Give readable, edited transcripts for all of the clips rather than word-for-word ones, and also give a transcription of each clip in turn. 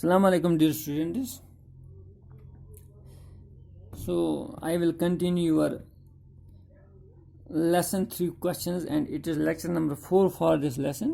Assalamu alaikum, dear students. So I will continue your lesson 3 questions and it is lecture number 4 for this lesson.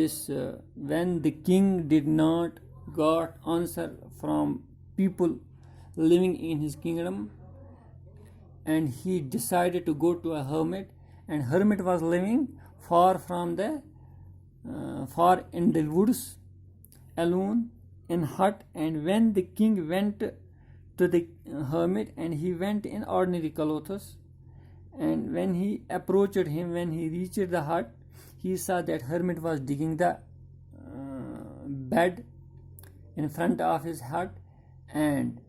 this when the king did not got answer from people living in his kingdom and he decided to go to a hermit, and hermit was living far from the far in the woods alone in hut. And when the king went to the hermit, and he went in ordinary clothes, and when he approached him, when he reached the hut, he saw that hermit was digging the bed in front of his hut. And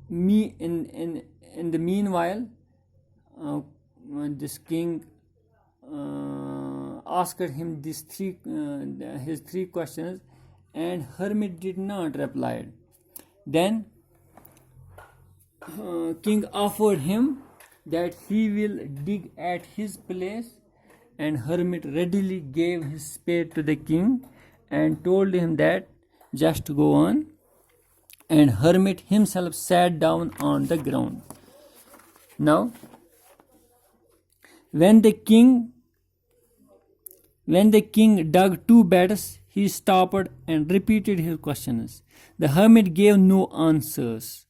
in the meanwhile, this king asked him his three questions, and hermit did not reply. Then king offered him that he will dig at his place, and hermit readily gave his spade to the king and told him that just go on. And hermit himself sat down on the ground. Now when the king dug 2 beds, he stopped and repeated his questions. The hermit gave no answers,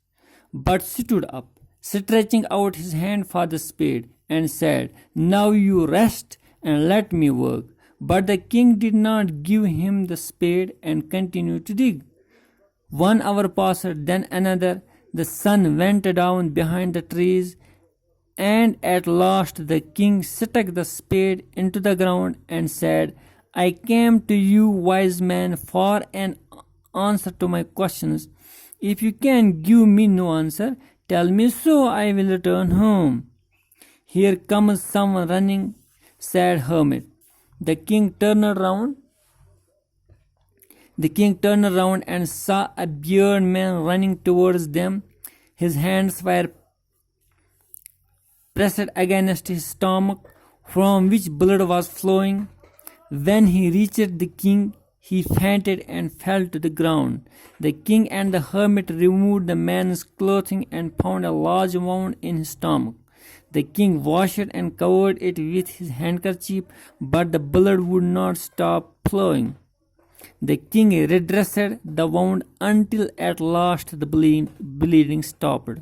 but stood up, stretching out his hand for the spade, and said, "Now you rest and let me work." But the king did not give him the spade and continued to dig. 1 hour passed, then another. The sun went down behind the trees, and at last the king stuck the spade into the ground and said, "I came to you, wise man, for an answer to my questions. If you can give me no answer, tell me, so I will return home." "Here comes someone running," said hermit. The king turned around and saw a bearded man running towards them. His hands were pressed against his stomach, from which blood was flowing. When he reached the king, he fainted and fell to the ground. The king and the hermit removed the man's clothing and found a large wound in his stomach. The king washed and covered it with his handkerchief, but the blood would not stop flowing. The king redressed the wound until at last the bleeding stopped.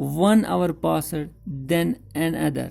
1 hour passed, then another.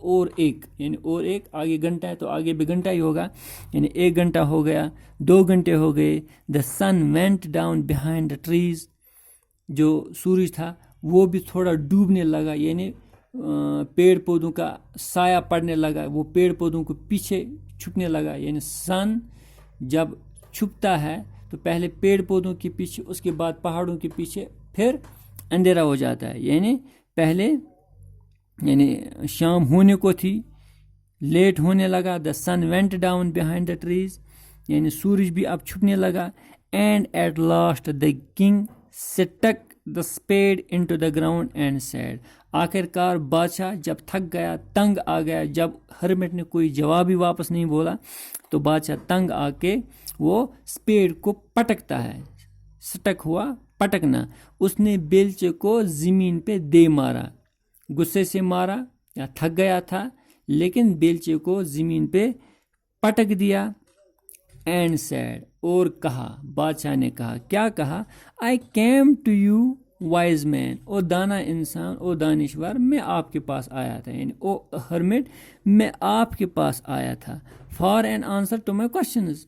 اور ایک، یعنی اور ایک، آگے گھنٹہ ہے تو آگے بھی گھنٹہ ہی ہوگا، یعنی 1 گھنٹہ ہو گیا، 2 گھنٹے ہو گئے. The sun went down behind the trees, جو سورج تھا وہ بھی تھوڑا ڈوبنے لگا، یعنی پیڑ پودوں کا سایہ پڑنے لگا، وہ پیڑ پودوں کو پیچھے چھپنے لگا. یعنی سن جب چھپتا ہے تو پہلے پیڑ پودوں کے پیچھے، اس کے بعد پہاڑوں کے پیچھے، پھر اندھیرا ہو جاتا ہے. یعنی پہلے یعنی شام ہونے کو تھی، لیٹ ہونے لگا. The sun went down behind the trees, یعنی سورج بھی اب چھپنے لگا. And at last the king stuck the spade into the ground and said. آخر کار بادشاہ جب تھک گیا، تنگ آ گیا، جب ہرمٹ نے کوئی جواب ہی واپس نہیں بولا تو بادشاہ تنگ آ کے وہ اسپیڈ کو پٹکتا ہے. سٹک ہوا پٹکنا، اس نے بیلچے کو زمین پہ دے مارا، غصے سے مارا یا تھک گیا تھا، لیکن بیلچے کو زمین پہ پٹک دیا. اینڈ سیڈ، اور کہا، بادشاہ نے کہا، کیا کہا؟ I came to you wise man, او دانا انسان، او دانشور، میں آپ کے پاس آیا تھا، یعنی او ہرمٹ، میں آپ کے پاس آیا تھا. For an answer to my questions,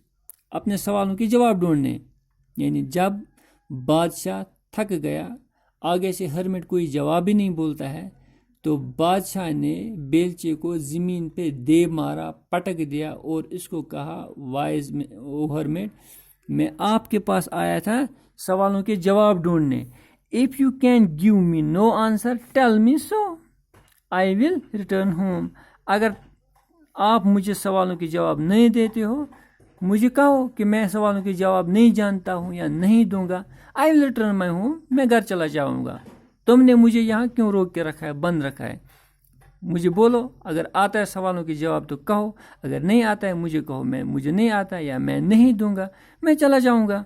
اپنے سوالوں کے جواب ڈھونڈنے. یعنی جب بادشاہ تھک گیا، آگے سے ہرمٹ کوئی جواب ہی نہیں بولتا ہے، تو بادشاہ نے بیلچے کو زمین پہ دے مارا، پٹک دیا، اور اس کو کہا، وائز او ہرمٹ، میں آپ کے پاس آیا تھا سوالوں کے جواب ڈھونڈنے. If you can give me no answer, tell me so. I will return home. اگر آپ مجھے سوالوں کے جواب نہیں دیتے ہو، مجھے کہو کہ میں سوالوں کے جواب نہیں جانتا ہوں یا نہیں دوں گا. I will return my home. میں گھر چلا جاؤں گا. تم نے مجھے یہاں کیوں روک کے رکھا ہے، بند رکھا ہے؟ مجھے بولو، اگر آتا ہے سوالوں کے جواب تو کہو، اگر نہیں آتا ہے مجھے کہو، مجھے نہیں آتا یا میں نہیں دوں گا، میں چلا جاؤں گا.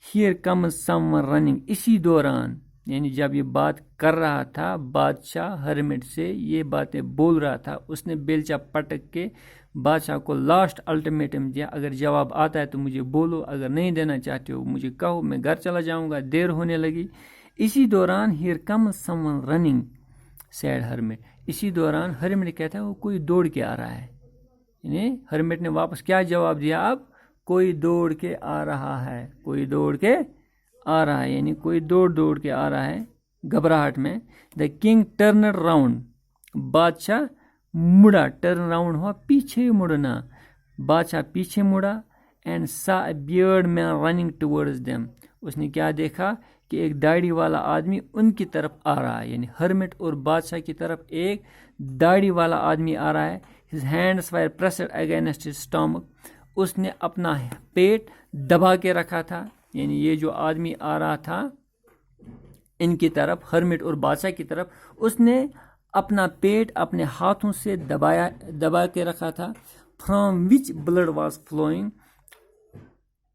Here comes someone running. اسی دوران، یعنی جب یہ بات کر رہا تھا بادشاہ ہرمٹ سے، یہ باتیں بول رہا تھا، اس نے بیلچہ پٹک کے بادشاہ کو لاسٹ الٹیمیٹم دیا، اگر جواب آتا ہے تو مجھے بولو، اگر نہیں دینا چاہتے ہو مجھے کہو، میں گھر چلا جاؤں گا، دیر ہونے لگی. اسی دوران here comes someone running said hermit. اسی دوران ہرمٹ کہتا ہے وہ کوئی دوڑ کے آ رہا ہے. یعنی ہرمٹ نے واپس کیا جواب دیا؟ اب کوئی دوڑ کے آ رہا ہے، کوئی دوڑ کے آ رہا ہے، یعنی کوئی دوڑ کے آ رہا ہے گھبراہٹ میں. دا کنگ ٹرنڈ راؤنڈ، بادشاہ مڑا، ٹرن راؤنڈ ہوا پیچھے مڑنا، بادشاہ پیچھے مڑا. And saw a beard man running towards them, اس نے کیا دیکھا کہ ایک داڑھی والا آدمی ان کی طرف آ رہا ہے، یعنی ہرمٹ اور بادشاہ کی طرف ایک داڑھی والا آدمی آ رہا ہے. His hands were pressed against his stomach, اس نے اپنا پیٹ دبا کے رکھا تھا. یعنی یہ جو آدمی آ رہا تھا ان کی طرف، ہرمٹ اور بادشاہ کی طرف، اس نے اپنا پیٹ اپنے ہاتھوں سے دبا کے رکھا تھا. From which blood was flowing,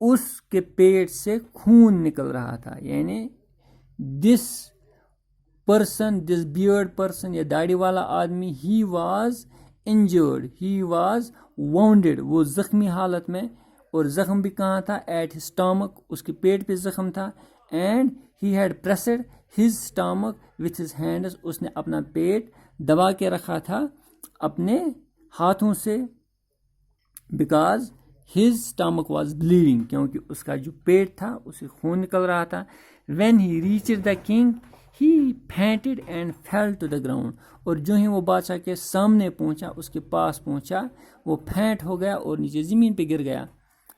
اس کے پیٹ سے خون نکل رہا تھا. یعنی this person, this beard person, یہ داڑھی والا آدمی، he was injured, he was wounded، وہ زخمی حالت میں، اور زخم بھی کہاں تھا؟ ایٹ ہز stomach، اس کے پیٹ پہ زخم تھا. And he had pressed his stomach with his hands، اس نے اپنا پیٹ دبا کے رکھا تھا اپنے ہاتھوں سے. Because his stomach was bleeding، کیونکہ اس کا جو پیٹ تھا اسے خون نکل رہا تھا. when he reached the king he fainted and fell to the ground، اور جو ہی وہ بادشاہ کے سامنے پہنچا، اس کے پاس پہنچا، وہ پھینٹ ہو گیا اور نیچے زمین پہ گر گیا.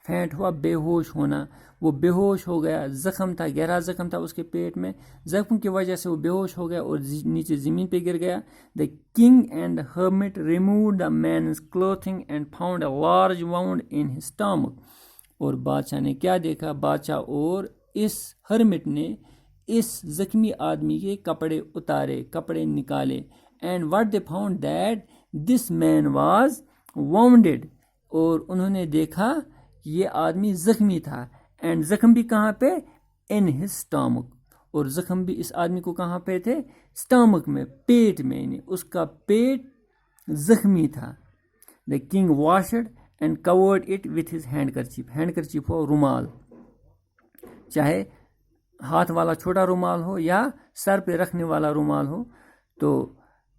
پھینٹ ہوا، بے ہوش ہونا، وہ بے ہوش ہو گیا. زخم تھا، گہرا زخم تھا اس کے پیٹ میں، زخم کی وجہ سے وہ بے ہوش ہو گیا اور نیچے زمین پہ گر گیا. The king and hermit removed the man's clothing and found a large wound in his stomach، اور بادشاہ نے کیا دیکھا؟ بادشاہ اور اس ہرمٹ نے اس زخمی آدمی کے کپڑے اتارے، کپڑے نکالے. And what they found that this man was wounded، اور انہوں نے دیکھا کہ یہ آدمی زخمی تھا. اینڈ زخم بھی کہاں پہ؟ ان ہز stomach، اور زخم بھی اس آدمی کو کہاں پہ تھے؟ stomach میں، پیٹ میں، یعنی اس کا پیٹ زخمی تھا. The king washed and covered it with his handkerchief، handkerchief ہو رومال، چاہے ہاتھ والا چھوٹا رومال ہو یا سر پہ رکھنے والا رومال ہو. تو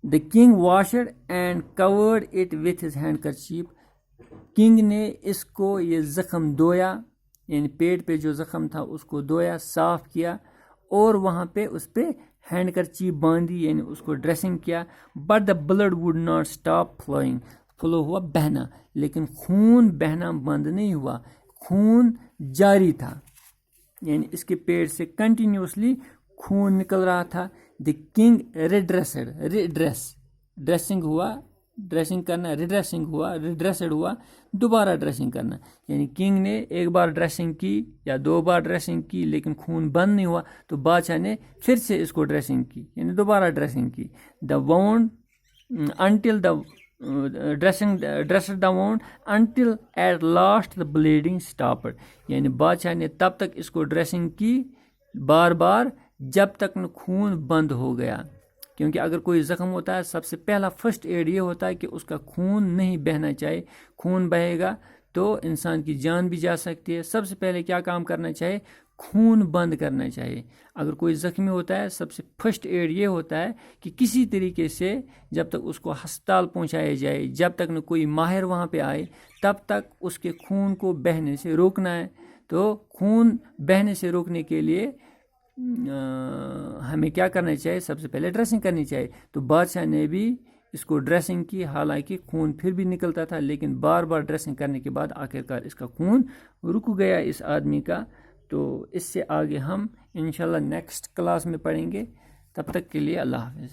the king washed and covered it with his handkerchief. King نے اس کو یہ زخم دھویا، یعنی پیٹ پہ جو زخم تھا اس کو دھویا، صاف کیا، اور وہاں پہ اس پہ ہینڈ کرچیف باندھی، یعنی اس کو ڈریسنگ کیا. But the blood would not stop flowing. Flow ہوا بہنا، لیکن خون بہنا بند نہیں ہوا، خون جاری تھا، یعنی اس کے پیٹ سے کنٹینیوسلی خون نکل رہا تھا. دی کنگ ڈریسنگ ہوا، ڈریسنگ کرنا، ریڈریسنگ ہوا، ریڈریسڈ ہوا، دوبارہ ڈریسنگ کرنا. یعنی کنگ نے ایک بار ڈریسنگ کی یا 2 بار ڈریسنگ کی لیکن خون بند نہیں ہوا، تو بادشاہ نے پھر سے اس کو ڈریسنگ کی، یعنی دوبارہ ڈریسنگ کی. The wound until the dressed the wound until at last the bleeding stopped. یعنی بادشاہ نے تب تک اس کو ڈریسنگ کی بار بار جب تک خون بند ہو گیا. کیونکہ اگر کوئی زخم ہوتا ہے، سب سے پہلا فرسٹ ایڈ یہ ہوتا ہے کہ اس کا خون نہیں بہنا چاہیے. خون بہے گا تو انسان کی جان بھی جا سکتی ہے. سب سے پہلے کیا کام کرنا چاہیے؟ خون بند کرنا چاہیے. اگر کوئی زخمی ہوتا ہے، سب سے فرسٹ ایڈ یہ ہوتا ہے کہ کسی طریقے سے جب تک اس کو ہسپتال پہنچایا جائے، جب تک نہ کوئی ماہر وہاں پہ آئے، تب تک اس کے خون کو بہنے سے روکنا ہے. تو خون بہنے سے روکنے کے لیے ہمیں کیا کرنا چاہیے؟ سب سے پہلے ڈریسنگ کرنی چاہیے. تو بادشاہ نے بھی اس کو ڈریسنگ کی، حالانکہ خون پھر بھی نکلتا تھا، لیکن بار بار ڈریسنگ کرنے کے بعد آخرکار اس کا خون رک گیا اس آدمی کا. تو اس سے آگے ہم انشاءاللہ نیکسٹ کلاس میں پڑھیں گے. تب تک کے لیے اللہ حافظ.